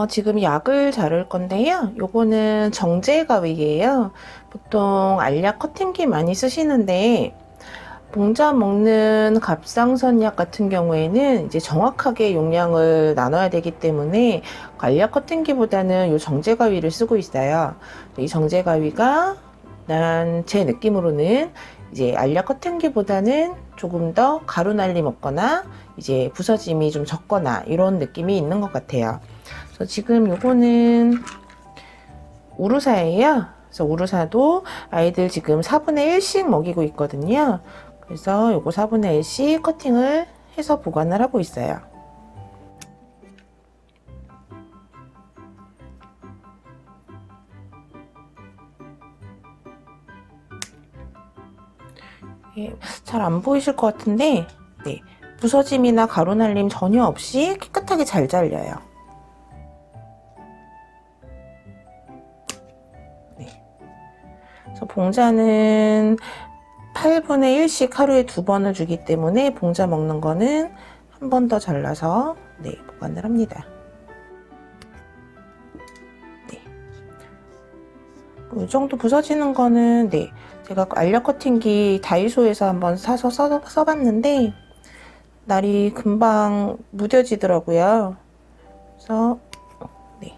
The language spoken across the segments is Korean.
지금 약을 자를 건데요. 요거는 정제가위예요. 보통 알약 커팅기 많이 쓰시는데 봉자 먹는 갑상선약 같은 경우에는 이제 정확하게 용량을 나눠야 되기 때문에 알약 커팅기보다는 요 정제가위를 쓰고 있어요. 이 정제가위가 제 느낌으로는 이제 알약 커팅기보다는 조금 더 가루 날림 없거나 이제 부서짐이 좀 적거나 이런 느낌이 있는 것 같아요. 그래서 지금 요거는 우루사예요. 그래서 우루사도 아이들 지금 4분의 1씩 먹이고 있거든요. 그래서 요거 4분의 1씩 커팅을 해서 보관을 하고 있어요. 예, 잘 안 보이실 것 같은데 네, 부서짐이나 가루 날림 전혀 없이 깨끗하게 잘 잘려요. 네. 그래서 봉자는 8분의 1씩 하루에 2번을 주기 때문에 봉자 먹는 거는 한 번 더 잘라서 네, 보관을 합니다. 네. 이 정도 부서지는 거는 네, 제가 알력 커팅기 다이소에서 한번 사서 써봤는데 날이 금방 무뎌지더라고요. 그래서 네,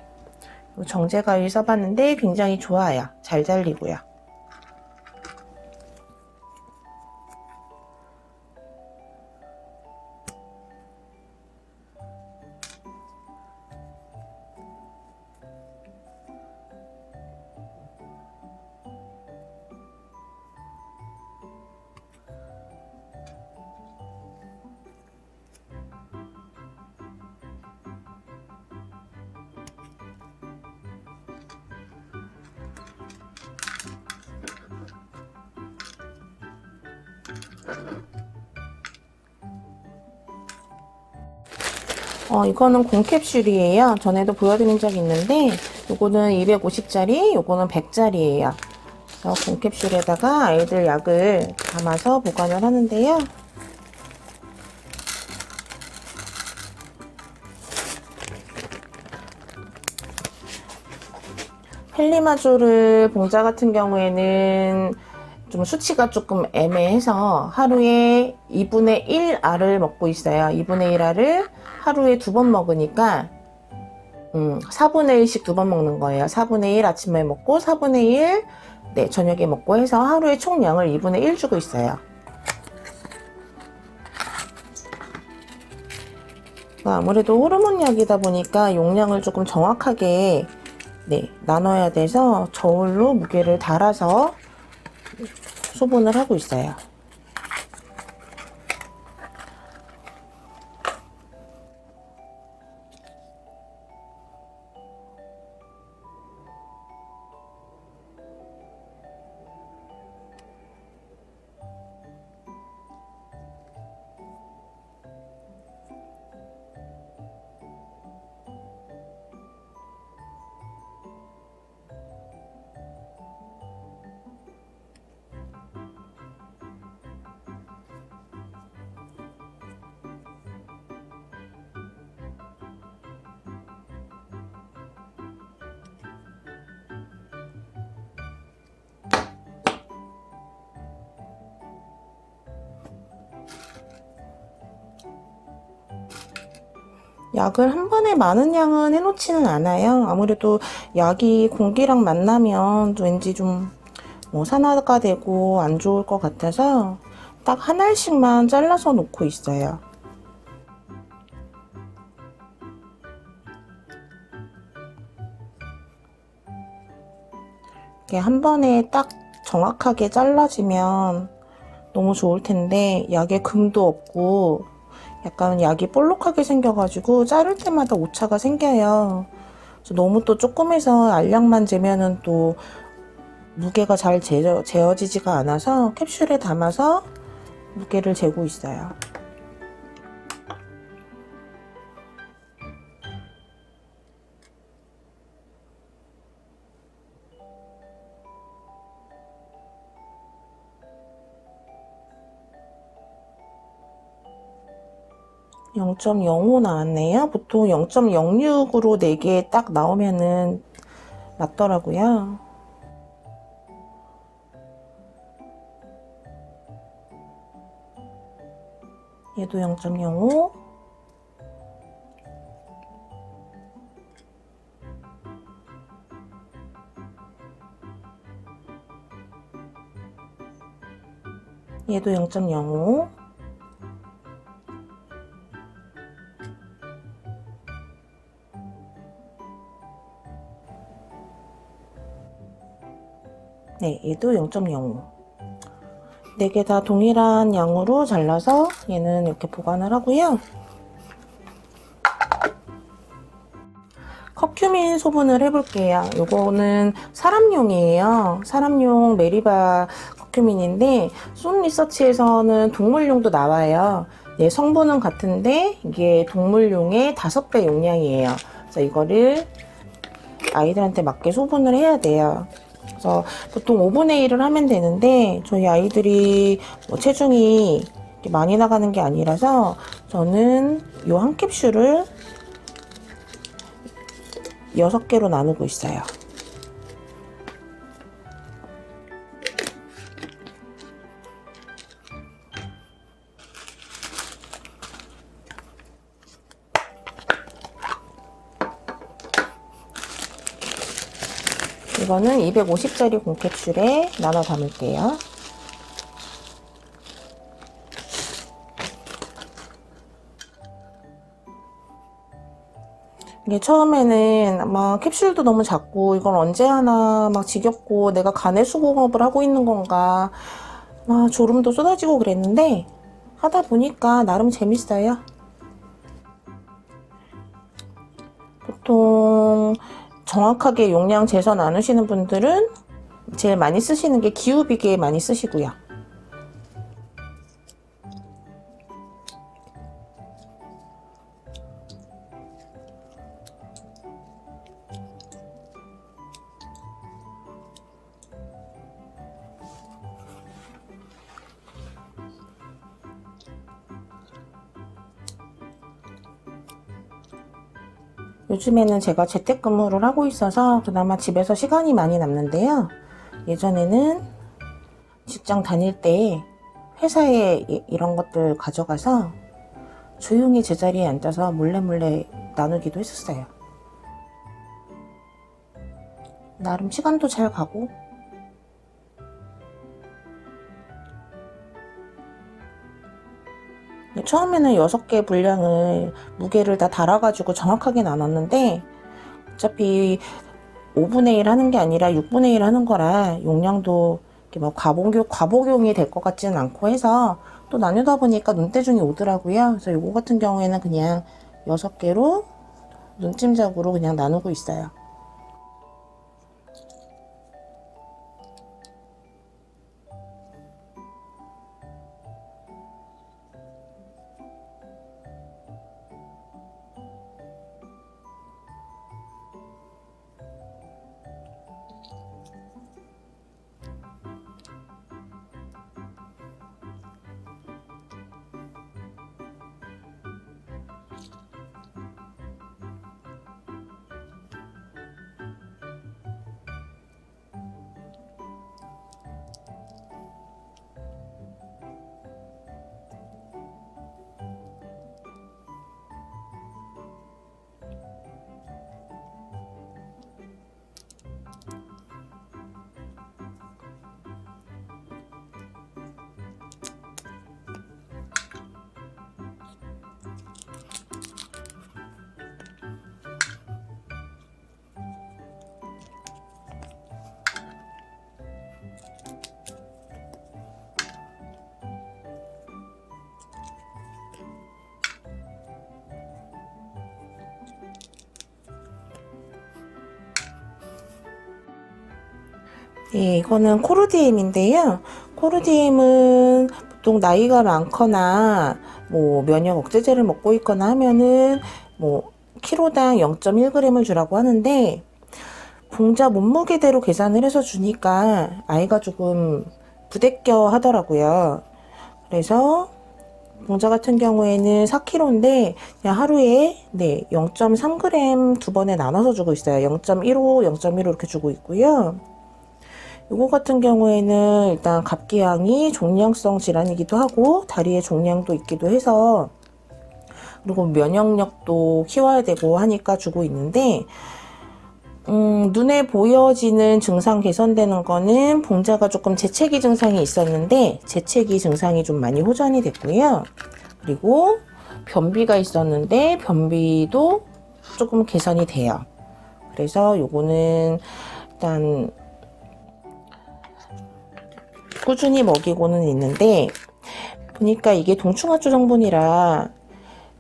정제가위 써봤는데 굉장히 좋아요. 잘 잘리고요. 이거는 공캡슐이에요. 전에도 보여드린 적이 있는데 요거는 250짜리, 요거는 100짜리예요. 그래서 공캡슐에다가 아이들 약을 담아서 보관을 하는데요. 펠리마조를 봉자 같은 경우에는 좀 수치가 조금 애매해서 하루에 2분의 1 알을 먹고 있어요. 2분의 1 알을 하루에 2번 먹으니까 4분의 1씩 2번 먹는 거예요. 4분의 1 아침에 먹고 4분의 1 네, 저녁에 먹고 해서 하루에 총량을 2분의 1 주고 있어요. 아무래도 호르몬 약이다 보니까 용량을 조금 정확하게 네, 나눠야 돼서 저울로 무게를 달아서 소분을 하고 있어요. 약을 한 번에 많은 양은 해놓지는 않아요. 아무래도 약이 공기랑 만나면 왠지 좀 산화가 되고 안 좋을 것 같아서 딱 한 알씩만 잘라서 놓고 있어요. 이게 한 번에 딱 정확하게 잘라지면 너무 좋을 텐데 약에 금도 없고 약간 약이 볼록하게 생겨가지고 자를 때마다 오차가 생겨요. 그래서 너무 또 조금해서 알약만 재면은 또 무게가 잘 재어지지가 않아서 캡슐에 담아서 무게를 재고 있어요. 0.05 나왔네요. 보통 0.06으로 4개 딱 나오면은 맞더라고요. 얘도 0.05. 얘도 0.05. 네, 얘도 0.05. 4개 다 동일한 양으로 잘라서 얘는 이렇게 보관을 하고요. 커큐민 소분을 해볼게요. 요거는 사람용이에요. 사람용 메리바 커큐민인데 손 리서치에서는 동물용도 나와요. 네, 성분은 같은데 이게 동물용의 5배 용량이에요. 그래서 이거를 아이들한테 맞게 소분을 해야 돼요. 그래서 보통 5분의 1을 하면 되는데 저희 아이들이 뭐 체중이 많이 나가는 게 아니라서 저는 요 한 캡슐을 6개로 나누고 있어요. 이거는 250짜리 공캡슐에 나눠 담을게요. 이게 처음에는 막 캡슐도 너무 작고 이걸 언제 하나 막 지겹고 내가 간의 수공업을 하고 있는 건가 막 졸음도 쏟아지고 그랬는데 하다 보니까 나름 재밌어요. 보통 정확하게 용량 재서 나누시는 분들은 제일 많이 쓰시는 게 기후비계 많이 쓰시고요. 요즘에는 제가 재택근무를 하고 있어서 그나마 집에서 시간이 많이 남는데요. 예전에는 직장 다닐 때 회사에 이런 것들 가져가서 조용히 제자리에 앉아서 몰래 나누기도 했었어요. 나름 시간도 잘 가고. 처음에는 6개 분량을 무게를 다 달아가지고 정확하게 나눴는데 어차피 5분의 1 하는 게 아니라 6분의 1 하는 거라 용량도 이렇게 뭐 과복용이 될 것 같지는 않고 해서 또 나누다 보니까 눈대중이 오더라고요. 그래서 이거 같은 경우에는 그냥 6개로 눈찜작으로 그냥 나누고 있어요. 예, 이거는 코르디엠인데요. 코르디엠은 보통 나이가 많거나 뭐 면역 억제제를 먹고 있거나 하면은 뭐 키로당 0.1g을 주라고 하는데 봉자 몸무게대로 계산을 해서 주니까 아이가 조금 부대껴 하더라고요. 그래서 봉자 같은 경우에는 4kg인데 그냥 하루에 0.3g 두 번에 나눠서 주고 있어요. 0.15, 0.15 이렇게 주고 있고요. 요거 같은 경우에는 일단 갑기양이 종양성 질환이기도 하고 다리에 종양도 있기도 해서, 그리고 면역력도 키워야 되고 하니까 주고 있는데, 눈에 보여지는 증상 개선되는 거는 봉자가 조금 재채기 증상이 있었는데 재채기 증상이 좀 많이 호전이 됐고요. 그리고 변비가 있었는데 변비도 조금 개선이 돼요. 그래서 요거는 일단 꾸준히 먹이고는 있는데, 보니까 이게 동충하초 성분이라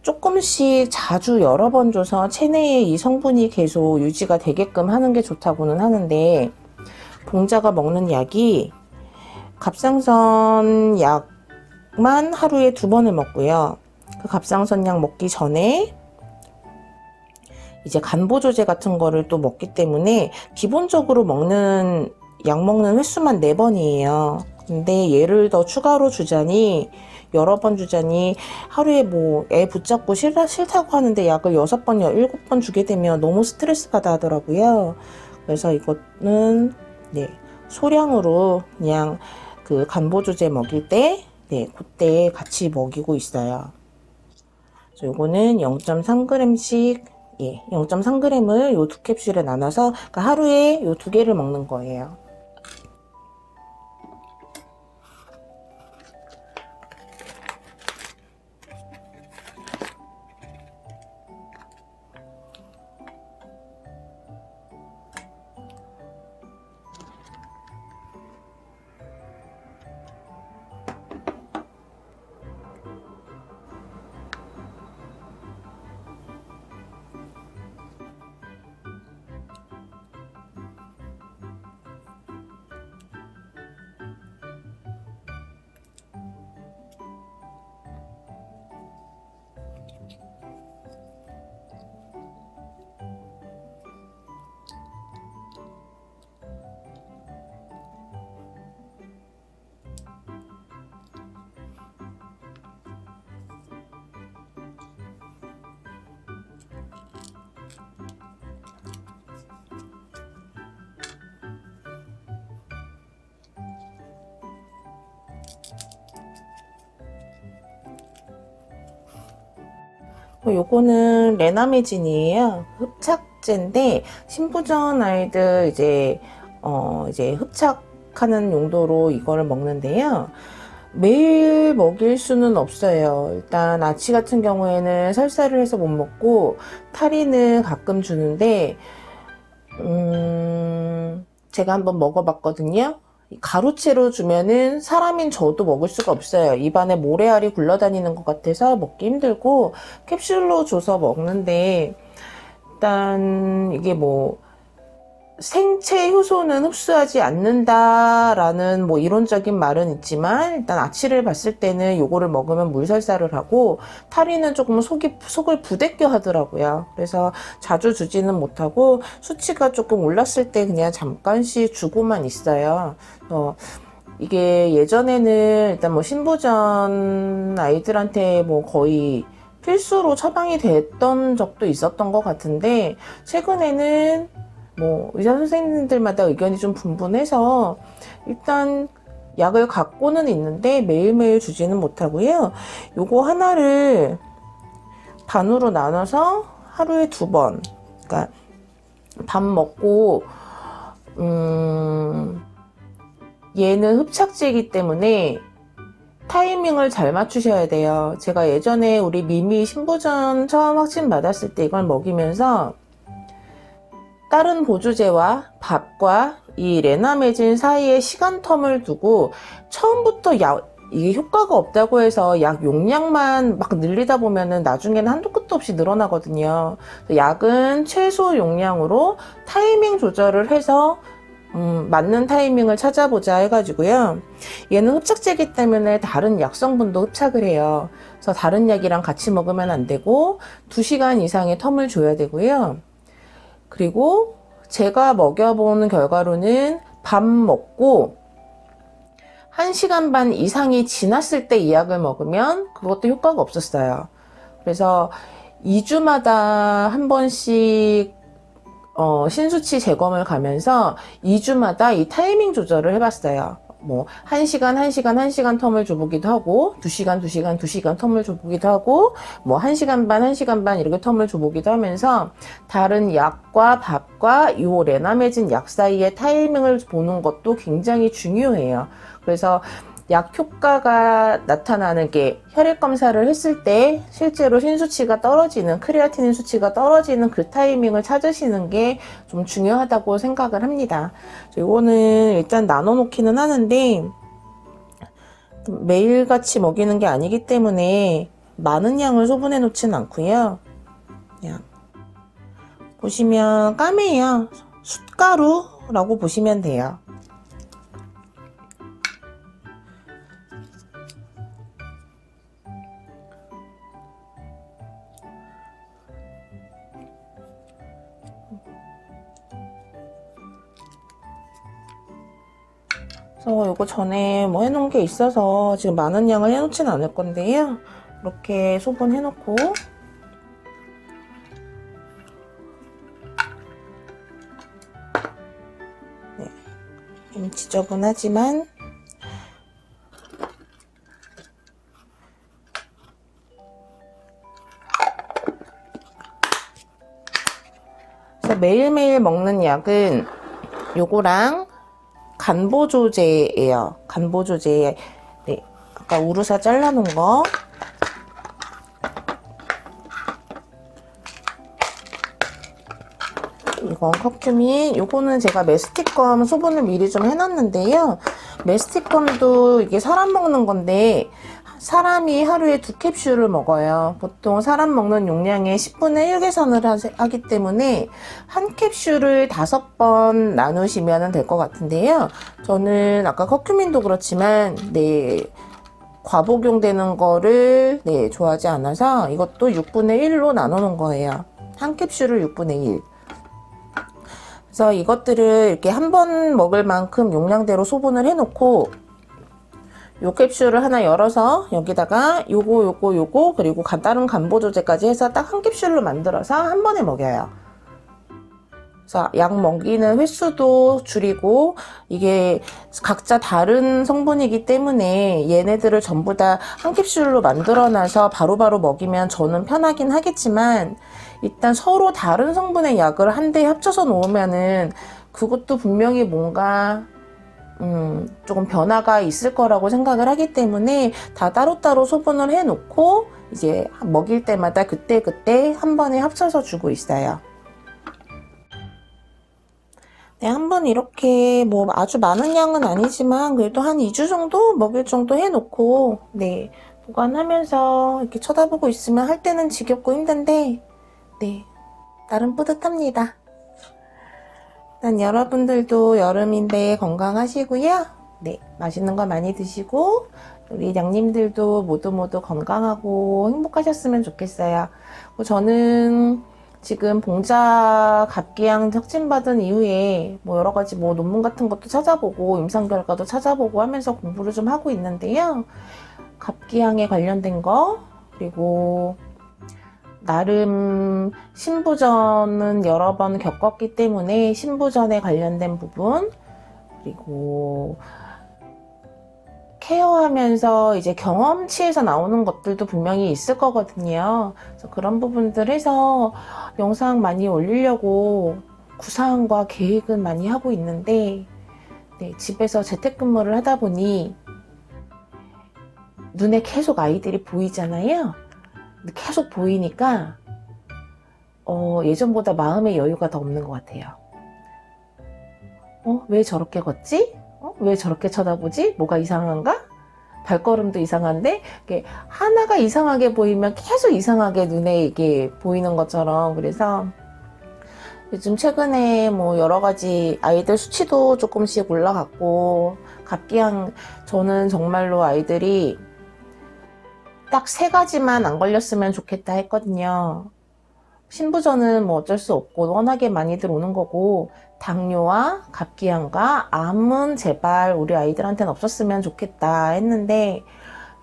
조금씩 자주 여러 번 줘서 체내에 이 성분이 계속 유지가 되게끔 하는 게 좋다고는 하는데, 봉자가 먹는 약이 갑상선 약만 하루에 2번을 먹고요. 그 갑상선 약 먹기 전에 이제 간보조제 같은 거를 또 먹기 때문에 기본적으로 약 먹는 횟수만 4번이에요. 근데 얘를 더 추가로 주자니, 여러 번 주자니 하루에 뭐 애 붙잡고 싫다고 하는데 약을 6번, 7번 주게 되면 너무 스트레스 받아 하더라고요. 그래서 이거는 소량으로 그냥 그 간보조제 먹일 때 그때 같이 먹이고 있어요. 그래서 요거는 0.3g씩 0.3g을 요 2캡슐에 나눠서, 그러니까 하루에 요 2개를 먹는 거예요. 요거는 레나메진이에요. 흡착제인데 신부전 아이들 이제 흡착하는 용도로 이거를 먹는데요. 매일 먹일 수는 없어요. 일단 아치 같은 경우에는 설사를 해서 못 먹고 타리는 가끔 주는데, 제가 한번 먹어봤거든요. 가루채로 주면은 사람인 저도 먹을 수가 없어요. 입안에 모래알이 굴러다니는 것 같아서 먹기 힘들고, 캡슐로 줘서 먹는데, 일단 이게 뭐 생체 효소는 흡수하지 않는다라는 뭐 이론적인 말은 있지만, 일단 아치를 봤을 때는 요거를 먹으면 물설사를 하고 타리는 조금 속을 부대껴 하더라고요. 그래서 자주 주지는 못하고 수치가 조금 올랐을 때 그냥 잠깐씩 주고만 있어요. 이게 예전에는 일단 뭐 신부전 아이들한테 뭐 거의 필수로 처방이 됐던 적도 있었던 것 같은데, 최근에는 뭐 의사 선생님들마다 의견이 좀 분분해서 일단 약을 갖고는 있는데 매일매일 주지는 못하고요. 요거 하나를 반으로 나눠서 하루에 2번, 그러니까 밥 먹고, 얘는 흡착제이기 때문에 타이밍을 잘 맞추셔야 돼요. 제가 예전에 우리 미미 신부전 처음 확진 받았을 때 이걸 먹이면서 다른 보조제와 밥과 이 레나메진 사이에 시간 텀을 두고, 처음부터 이게 효과가 없다고 해서 약 용량만 막 늘리다 보면은 나중에는 한도 끝도 없이 늘어나거든요. 약은 최소 용량으로 타이밍 조절을 해서 맞는 타이밍을 찾아보자 해가지고요. 얘는 흡착제이기 때문에 다른 약 성분도 흡착을 해요. 그래서 다른 약이랑 같이 먹으면 안 되고 2시간 이상의 텀을 줘야 되고요. 그리고 제가 먹여보는 결과로는 밥 먹고 1시간 반 이상이 지났을 때 이 약을 먹으면 그것도 효과가 없었어요. 그래서 2주마다 한 번씩 신수치 재검을 가면서 2주마다 이 타이밍 조절을 해봤어요. 뭐 1시간, 1시간, 1시간 텀을 줘보기도 하고 2시간, 2시간, 2시간 텀을 줘보기도 하고 뭐 1시간 반, 1시간 반 이렇게 텀을 줘보기도 하면서 다른 약과 밥과 요 레나메진 약 사이의 타이밍을 보는 것도 굉장히 중요해요. 그래서 약 효과가 나타나는 게 혈액 검사를 했을 때 실제로 신수치가 떨어지는, 크레아티닌 수치가 떨어지는 그 타이밍을 찾으시는 게 좀 중요하다고 생각을 합니다. 이거는 일단 나눠 놓기는 하는데 매일같이 먹이는 게 아니기 때문에 많은 양을 소분해 놓지는 않고요. 그냥 보시면 까매요. 숯가루라고 보시면 돼요. 그래서 이거 전에 뭐 해놓은 게 있어서 지금 많은 양을 해놓진 않을 건데요. 이렇게 소분해놓고 네, 좀 지저분하지만 그래서 매일매일 먹는 약은 요거랑 간보조제예요. 간보조제. 네, 아까 우루사 잘라놓은 거. 이건 커큐민. 요거는 제가 메스티컴 소분을 미리 좀 해놨는데요. 메스티컴도 이게 사람 먹는 건데 사람이 하루에 2캡슐을 먹어요. 보통 사람 먹는 용량의 10분의 1 계산을 하기 때문에 한 캡슐을 5번 나누시면 될 것 같은데요. 저는 아까 커큐민도 그렇지만 네, 과복용되는 거를 네, 좋아하지 않아서 이것도 6분의 1로 나눠 놓은 거예요. 한 캡슐을 6분의 1. 그래서 이것들을 이렇게 한 번 먹을 만큼 용량대로 소분을 해놓고 요 캡슐을 하나 열어서 여기다가 요거 그리고 다른 간보조제까지 해서 딱 한 캡슐로 만들어서 한 번에 먹여요. 그래서 약 먹이는 횟수도 줄이고 이게 각자 다른 성분이기 때문에 얘네들을 전부 다 한 캡슐로 만들어놔서 바로바로 먹이면 저는 편하긴 하겠지만 일단 서로 다른 성분의 약을 한 대에 합쳐서 놓으면은 그것도 분명히 뭔가 조금 변화가 있을 거라고 생각을 하기 때문에 다 따로따로 소분을 해 놓고 이제 먹일 때마다 그때그때 한 번에 합쳐서 주고 있어요. 네, 한번 이렇게 뭐 아주 많은 양은 아니지만 그래도 한 2주 정도 먹일 정도 해 놓고 네, 보관하면서 이렇게 쳐다보고 있으면 할 때는 지겹고 힘든데 네, 나름 뿌듯합니다. 일단 여러분들도 여름인데 건강하시고요. 네, 맛있는 거 많이 드시고 우리 양님들도 모두 건강하고 행복하셨으면 좋겠어요. 저는 지금 봉자 갑기양 혁진받은 이후에 뭐 여러 가지 뭐 논문 같은 것도 찾아보고 임상 결과도 찾아보고 하면서 공부를 좀 하고 있는데요. 갑기양에 관련된 거 그리고 나름 신부전은 여러 번 겪었기 때문에 신부전에 관련된 부분 그리고 케어하면서 이제 경험치에서 나오는 것들도 분명히 있을 거거든요. 그래서 그런 부분들 해서 영상 많이 올리려고 구상과 계획은 많이 하고 있는데 네, 집에서 재택근무를 하다 보니 눈에 계속 아이들이 보이잖아요. 계속 보이니까 예전보다 마음의 여유가 더 없는 것 같아요. 왜 저렇게 걷지? 왜 저렇게 쳐다보지? 뭐가 이상한가? 발걸음도 이상한데 하나가 이상하게 보이면 계속 이상하게 눈에 이게 보이는 것처럼 그래서 요즘 최근에 뭐 여러 가지 아이들 수치도 조금씩 올라갔고 갑기양 저는 정말로 아이들이 딱 3가지만 안 걸렸으면 좋겠다 했거든요. 신부전은 뭐 어쩔 수 없고 워낙에 많이들 오는 거고 당뇨와 갑기양과 암은 제발 우리 아이들한테는 없었으면 좋겠다 했는데,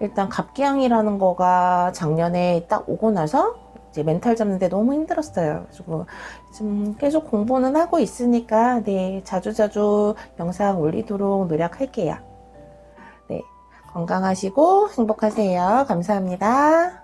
일단 갑기양이라는 거가 작년에 딱 오고 나서 이제 멘탈 잡는데 너무 힘들었어요. 그리고 지금 계속 공부는 하고 있으니까 네, 자주자주 영상 올리도록 노력할게요. 네, 건강하시고 행복하세요. 감사합니다.